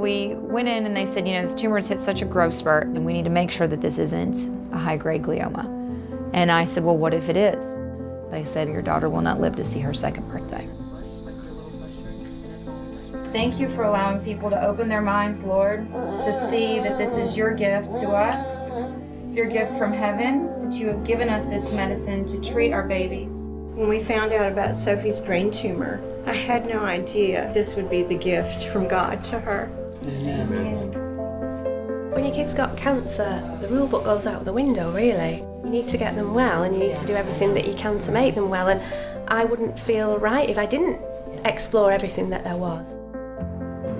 we went in and they said, this tumor's hit such a growth spurt and we need to make sure that this isn't a high-grade glioma. And I said, well, what if it is? They said, your daughter will not live to see her second birthday. Thank you for allowing people to open their minds, Lord, to see that this is your gift to us, your gift from heaven, that you have given us this medicine to treat our babies. When we found out about Sophie's brain tumor, I had no idea this would be the gift from God to her. Amen. When your kid's got cancer, the rule book goes out the window, really. You need to get them well and you need to do everything that you can to make them well, and I wouldn't feel right if I didn't explore everything that there was.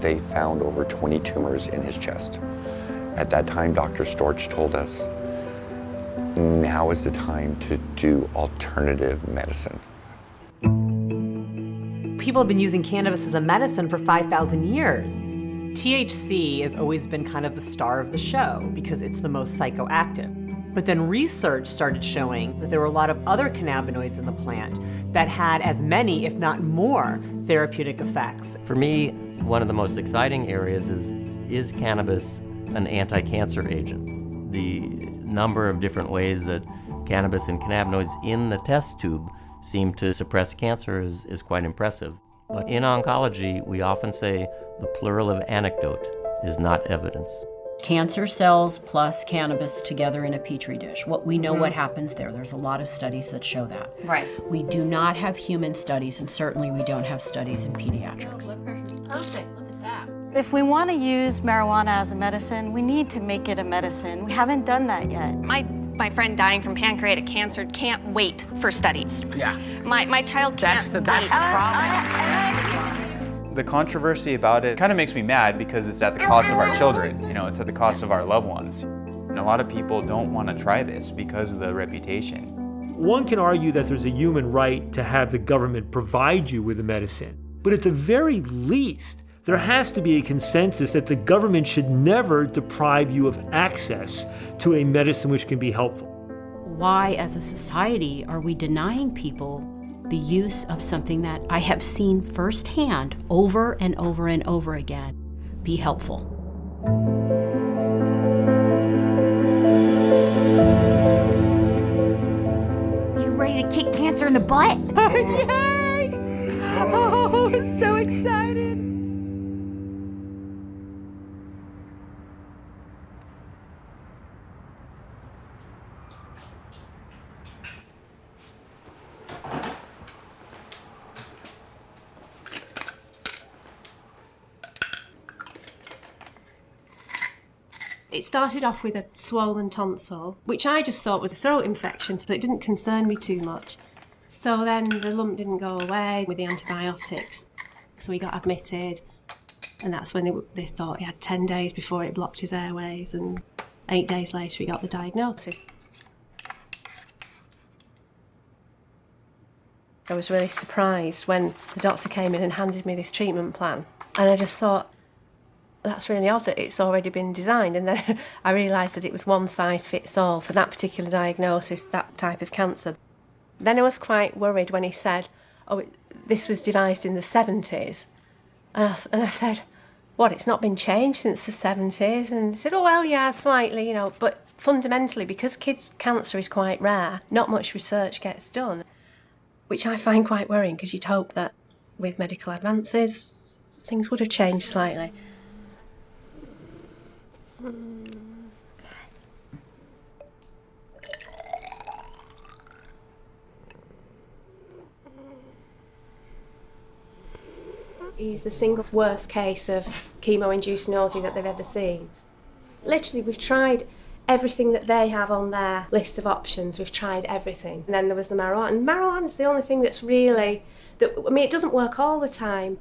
They found over 20 tumors in his chest. At that time, Dr. Storch told us, now is the time to do alternative medicine. People have been using cannabis as a medicine for 5,000 years. THC has always been kind of the star of the show because it's the most psychoactive. But then research started showing that there were a lot of other cannabinoids in the plant that had as many, if not more, therapeutic effects. For me, one of the most exciting areas is cannabis an anti-cancer agent? The number of different ways that cannabis and cannabinoids in the test tube seem to suppress cancer is quite impressive. But in oncology, we often say the plural of anecdote is not evidence. Cancer cells plus cannabis together in a petri dish. We know what happens there. There's a lot of studies that show that. Right. We do not have human studies, and certainly we don't have studies in pediatrics. Perfect. Look at that. If we want to use marijuana as a medicine, we need to make it a medicine. We haven't done that yet. My friend dying from pancreatic cancer can't wait for studies. Yeah. My child can't That's the problem. The controversy about it kind of makes me mad because it's at the cost of our children. It's at the cost of our loved ones. And a lot of people don't want to try this because of the reputation. One can argue that there's a human right to have the government provide you with the medicine. But at the very least, there has to be a consensus that the government should never deprive you of access to a medicine which can be helpful. Why, as a society, are we denying people the use of something that I have seen firsthand over and over and over again be helpful? You ready to kick cancer in the butt? Yay! Oh, I'm so excited. It started off with a swollen tonsil, which I just thought was a throat infection, so it didn't concern me too much. So then the lump didn't go away with the antibiotics, so he got admitted, and that's when they thought he had 10 days before it blocked his airways, and 8 days later he got the diagnosis. I was really surprised when the doctor came in and handed me this treatment plan, and I just thought, that's really odd that it's already been designed. And then I realised that it was one size fits all for that particular diagnosis, that type of cancer. Then I was quite worried when he said, this was devised in the 70s. And I said, what, it's not been changed since the 70s? And he said, well, yeah, slightly, but fundamentally, because kids' cancer is quite rare, not much research gets done, which I find quite worrying, because you'd hope that with medical advances, things would have changed slightly. He's the single worst case of chemo-induced nausea that they've ever seen. Literally, we've tried everything that they have on their list of options. We've tried everything. And then there was the marijuana. And marijuana's the only thing that's really... it doesn't work all the time,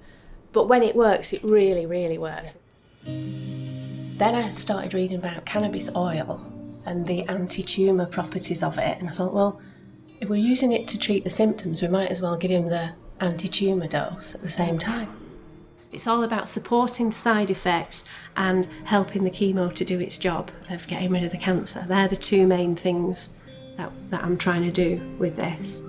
but when it works, it really, really works. Then I started reading about cannabis oil and the anti-tumour properties of it, and I thought, well, if we're using it to treat the symptoms, we might as well give him the anti-tumour dose at the same time. It's all about supporting the side effects and helping the chemo to do its job of getting rid of the cancer. They're the two main things that I'm trying to do with this.